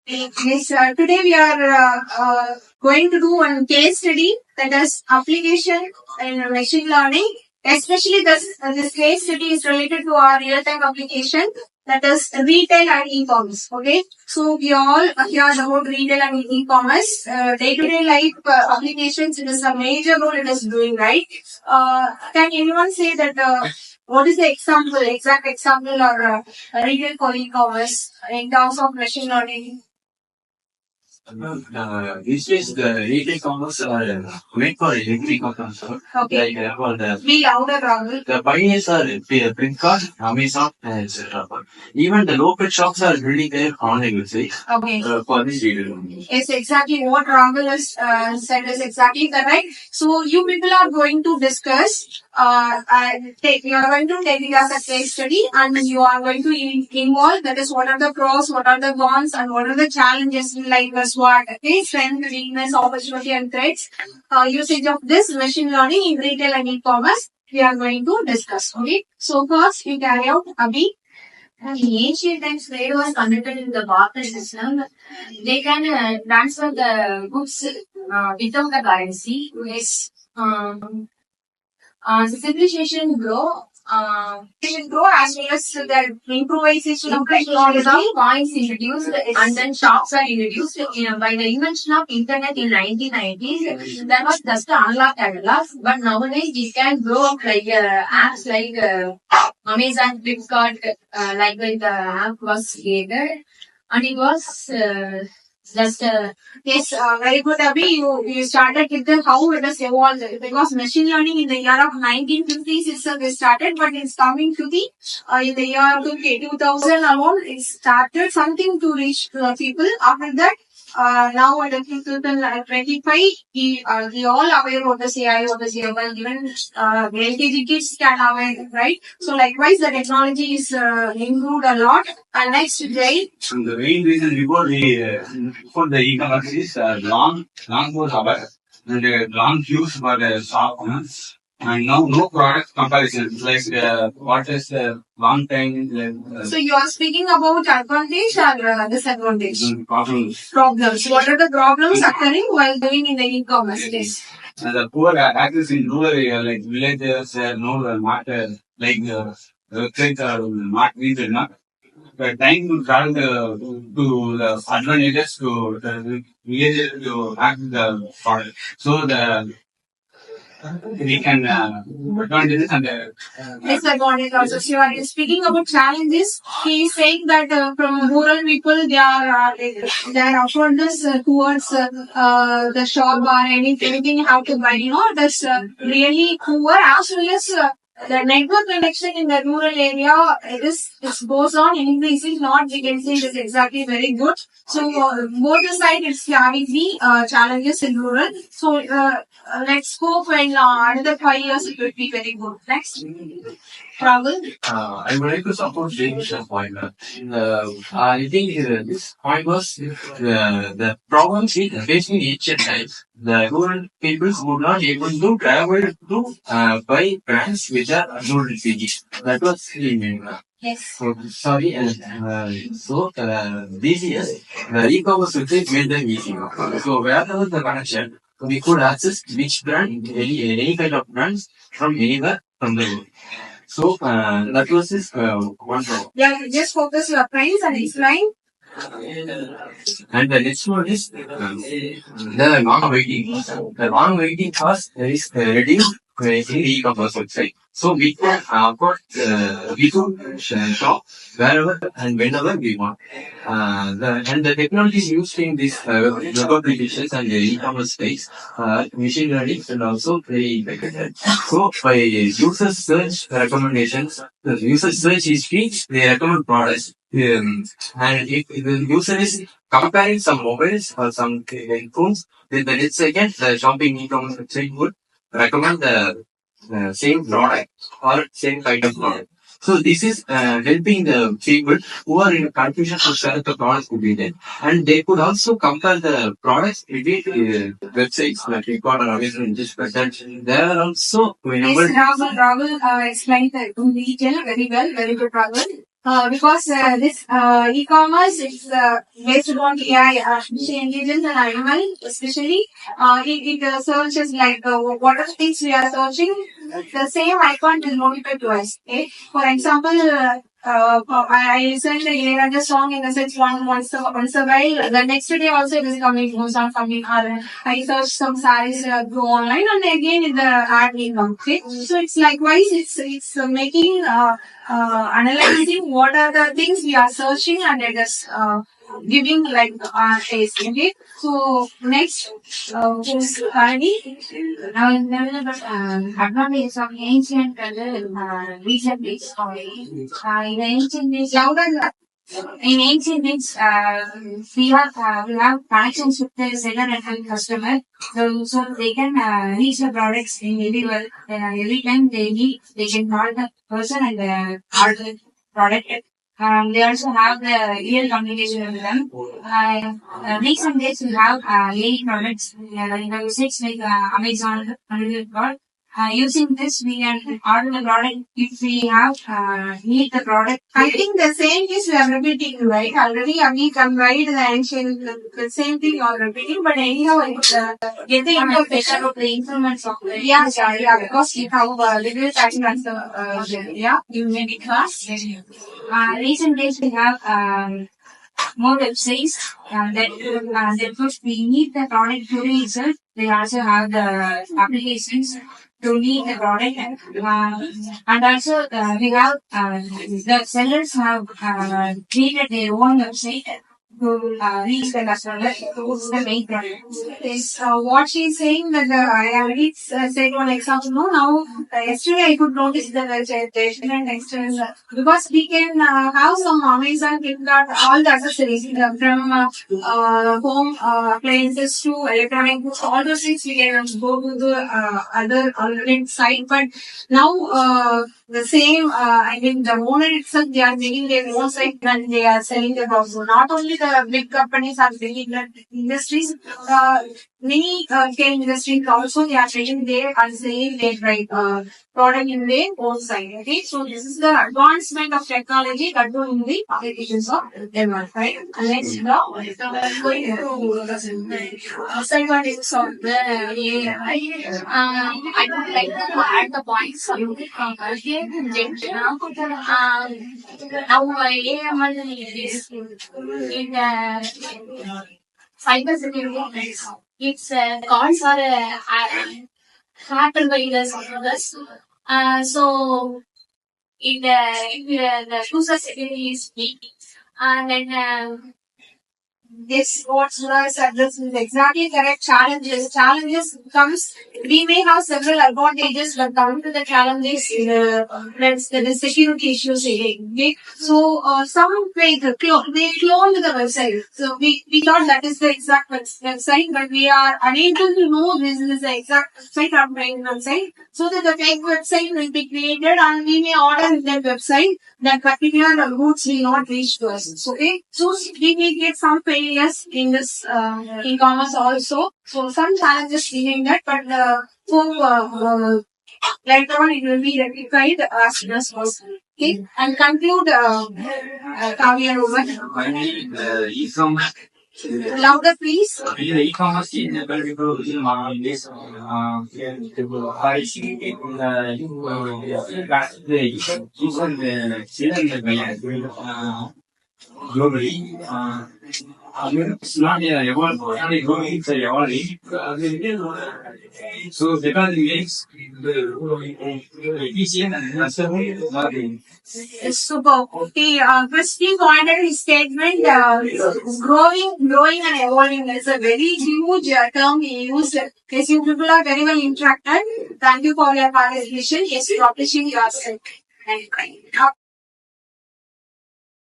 Yes, today we are going to do one case study, that is application in machine learning. Especially this case study is related to our real-time application, that is retail and e-commerce. Okay, so we all hear about retail and e-commerce. Day-to-day life applications, it is a major role it is doing, right? Can anyone say that what is the exact example or retail for e-commerce in terms of machine learning? These days, the retail commerce are made for electric commerce. Okay. Like for the Be louder, Rahul. the pioneers are Flipkart, Amazon, and etc. Even the local shops are building their online websites Okay. for this retail. Yes, exactly what Rahul has said is exactly correct. So you people are going to discuss, you are going to take it as a case study, and you are going to involve, that is what are the pros, what are the cons, and what are the challenges like SWOT, okay, strength, weakness, opportunity, and threats. Usage of this machine learning in retail and e-commerce, we are going to discuss. Okay, so first you carry out Abhi. In ancient times, trade was conducted in the barter system. They can transfer the goods without the currency. Yes. Civilization grow as well as the improvisation of technology. Coins introduced and then shops are introduced. By the invention of internet in 1990s, there was just unlocked catalog. But nowadays, it can grow up like apps like Amazon, Flipkart, like the app was created, and it was just yes, very good, Abhi. You started with the how it has evolved, because machine learning in the year of 1950s itself is started, but it's coming to the in the year 2000 alone, it started something to reach people. After that, now at 2025, we all aware what the AI, what the CML, even LKG kids can aware, right? So likewise, the technology is improved a lot. And next, Jay. The main reason before the e-commerce is long was aware and long queues for the shop owners. And now no product comparison. It's like what is the long time So you are speaking about advantage or disadvantage? problems. Problems. What are the problems occurring while doing in the e-commerce? Yes. The poor access in rural area like villages, no market, like websites are not reached enough. The time to travel to the advantages to the villages to access the product. So we can advantages and Disadvantage also. So you are speaking about challenges. He is saying that from rural people, they are affordless towards the shop or anything how to buy. That's really poor, as well as the network connection in the rural area, it goes on increasing. Not, we can say it is exactly very good. So both the side it's having the challenges in rural. So let's hope in another 5 years it will be very good. Next, travel. I would like to support James' point. I think this point was the problems facing ancient times. The rural people would not able to travel to buy brands which are rural cities. That was the main. Yes. So, sorry, these years, the e-commerce website made them easy. So, wherever the connection, we could access which brand, any kind of brands from anywhere from the world. So, that was his one problem. Yeah, just focus your price and explain. And the next one is the long waiting. The long waiting cost is reduced in the e-commerce website. So we can shop wherever and whenever we want. And the technology used in this web applications and the e-commerce space, machine learning and also very effective. So by user search recommendations, the user search history, they recommend products. And if the user is comparing some mobiles or some phones, then the next second the shopping e-commerce website would recommend the same product or same kind of product. So this is helping the people who are in confusion to select the products between them. And they could also compare the products between websites like Flipkart or Amazon. Just present. There are also Yes, Rahul explained in detail very well. Very good, Rahul. Because this e-commerce is based on AI, artificial intelligence and animal, especially it searches like what are the things we are searching. The same icon is notified to us. Okay? For example, I send the AI song in the sense once a while. The next day also it is coming, goes on coming. Or I search some sarees go online and again in the ad will come. Okay? So it's likewise. It's making analyzing what are the things we are searching and it is giving like our taste. Okay. So next, who's Hardy? Now in the advantage of ancient recent days. In ancient days, louder. In ancient days, we have connections with the seller and customer, so they can reach the products in every time they need, they can call the person and order the product. They also have the real communication with them. Recent days we have AI products in the websites like Amazon, Flipkart. Using this, we can order the product if we have need the product. I think the same is we are repeating, right? Already we conveyed the ancient, the same thing you are repeating, but anyhow, it's getting into a better of the improvements of the yeah, because we have little time and yeah, you may be class. Recent days we have more websites that first we need the product to be itself. They also have the applications to need the product, and also we have the sellers have created their own website to reach the customer. Towards the main product. Is what she's saying that I already said one example. No, now yesterday I could notice the different external because we can have some Amazon, Flipkart, all the accessories from home appliances to electronic goods. All those things we can go to the other alternate site. But now the same, I mean, the owner itself, they are making their own site and they are selling their house. So not only the big companies are building the industries, many chain industries also they are taking there and selling their product in their own site. Okay, so this is the advancement of technology that will in the applications of everyone, right? And next, now going to disadvantages of the AI. I would like to add the points you now AI is in cyber security. Its cons are hacked by the so if the user security is weak, and then this what Suraj address is exactly correct. Challenges comes. We may have several advantages, but coming to the challenges, there is security issues again. Okay, so some they clone the website. So we thought that is the exact website, but we are unable to know this is the exact website or main website. So that the fake website will be created, and we may order in that website that particular goods will not reach to us. So, okay, so we may get some failures in this e-commerce also. So some challenges in that, but later on it will be rectified as soon as possible. Okay, and conclude Kavya over. Finally, the e-commerce. Louder, please. The e-commerce is very good in this. I see in the globally. It's not evolved, only growing, it's evolving. So, depending makes the efficient and necessary nothing. Super. Okay, Christy pointed his statement, growing and evolving is a very huge term he used. Yes, you people are very well interacted. Thank you for your participation. Yes, publishing yourself. Thank you.